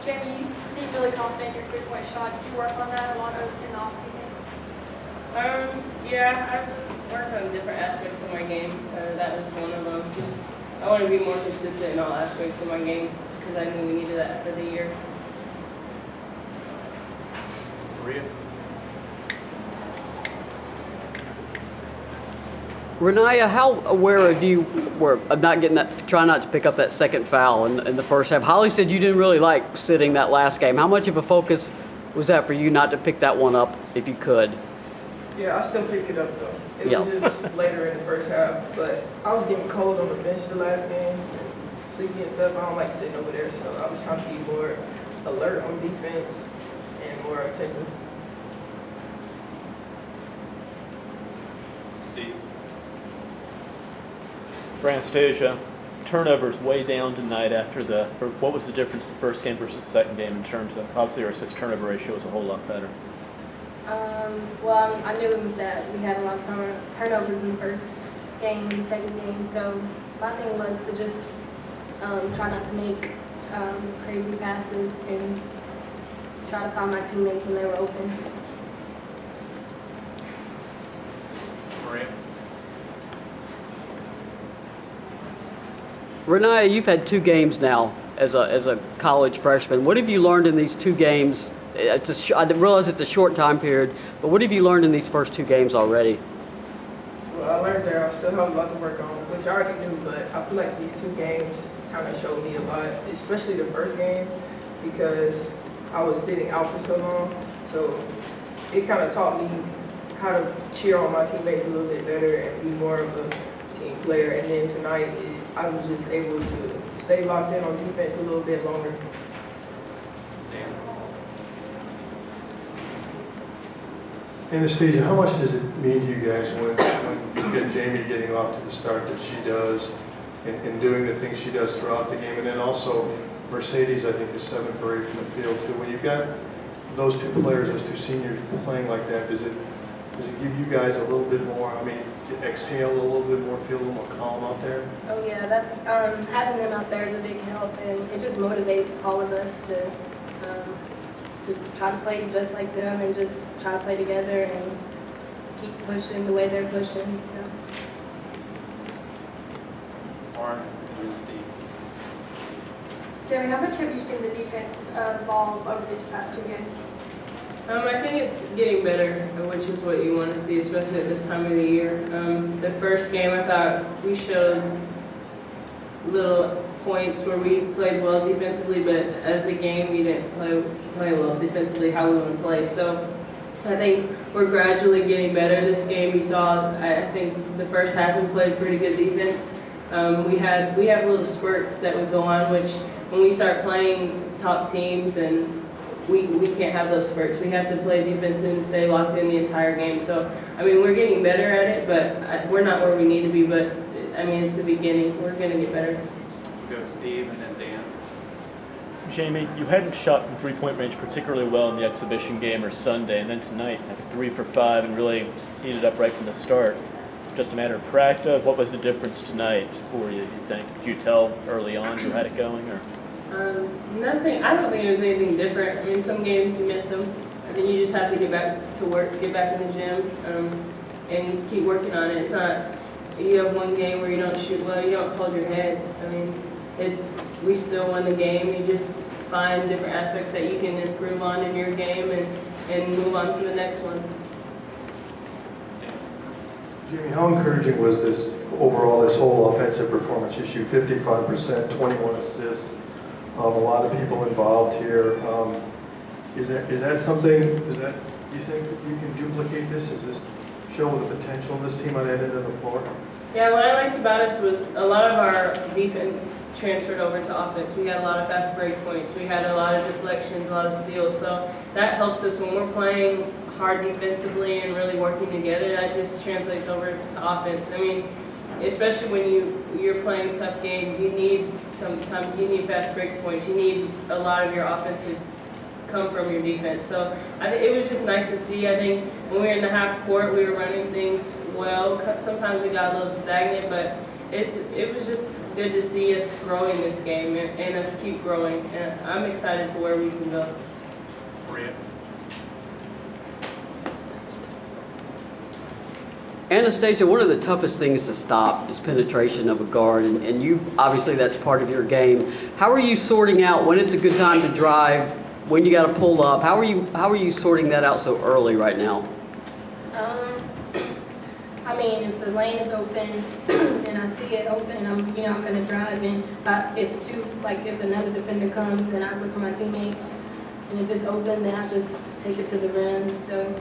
Jamie, you seem really confident in your three-point shot. Did you work on that a lot in the offseason? Yeah, I've worked on different aspects of my game. That was one of them. Just I want to be more consistent in all aspects of my game because I knew we needed that for the year. Maria? Rennia, how aware of you were of not getting that, trying not to pick up that second foul in the first half? Holly said you didn't really like sitting that last game. How much of a focus was that for you not to pick that one up if you could? Yeah, I still picked it up though. It was just later in the first half, but I was getting cold on the bench the last game and sleepy and stuff. I don't like sitting over there, so I was trying to be more alert on defense and more attentive. Steve? For Anastasia, turnovers way down tonight what was the difference the first game versus the second game in terms of, obviously our assist turnover ratio was a whole lot better. Well, I knew that we had a lot of turnovers in the first game, the second game, so my thing was to just try not to make crazy passes and try to find my teammates when they were open. Maria? Rennia, you've had 2 games now as a college freshman. What have you learned in these 2 games? I realize it's a short time period, but what have you learned in these first 2 games already? Well, I learned that I still have a lot to work on, which I already knew, but I feel like these 2 games kind of showed me a lot, especially the first game, because I was sitting out for so long. So it kind of taught me how to cheer on my teammates a little bit better and be more of a team player. And then tonight, I was just able to stay locked in on defense a little bit longer. Anastasia, how much does it mean to you guys when you get Jamie getting off to the start that she does and doing the things she does throughout the game? And then also Mercedes, I think, is 7 for 8 from the field too. When you've got those 2 players, those 2 seniors playing like that, does it give you guys a little bit more, exhale a little bit more, feel a little more calm out there? Oh yeah, that having them out there is a big help, and it just motivates all of us to try to play just like them and just try to play together and keep pushing the way they're pushing. So. Warren and then Steve. Jamie, how much have you seen the defense evolve over these past 2 games? I think it's getting better, which is what you want to see, especially at this time of the year. The first game, I thought we showed little points where we played well defensively, but as a game, we didn't play well defensively how we want to play. So I think we're gradually getting better. This game, you saw, I think the first half we played pretty good defense. We have little spurts that would go on, which when we start playing top teams and we can't have those spurts. We have to play defense and stay locked in the entire game. So, we're getting better at it, but we're not where we need to be. But, it's the beginning. We're going to get better. We'll go Steve and then Dan. Jamie, you hadn't shot from 3-point range particularly well in the exhibition game or Sunday, and then tonight, 3 for 5 and really heated up right from the start. Just a matter of practice. What was the difference tonight for you, you think? Did you tell early on who had it going? Or? Nothing. I don't think it was anything different. Some games you miss them. I think you just have to get back to work, get back in the gym, and keep working on it. It's not, you have one game where you don't shoot well, you don't hold your head. We still won the game. You just find different aspects that you can improve on in your game and move on to the next one. Jamie, how encouraging was this whole offensive performance? You shoot 55%, 21 assists, a lot of people involved here. Is that something, do you think if you can duplicate this, does this show the potential of this team on that end of the floor? Yeah, what I liked about us was a lot of our defense transferred over to offense. We had a lot of fast break points. We had a lot of deflections, a lot of steals. So that helps us when we're playing hard defensively and really working together. That just translates over to offense. Especially when you're playing tough games, sometimes you need fast break points. You need a lot of your offense to come from your defense. So I think it was just nice to see. I think when we were in the half court, we were running things well. Sometimes we got a little stagnant, but it was just good to see us growing this game and us keep growing. And I'm excited to where we can go. Maria? Anastasia, one of the toughest things to stop is penetration of a guard, and you, obviously that's part of your game. How are you sorting out when it's a good time to drive, when you got to pull up? How are you sorting that out so early right now? I mean, if the lane is open and I see it open, I'm gonna drive. And if another defender comes, then I look for my teammates. And if it's open, then I just take it to the rim. So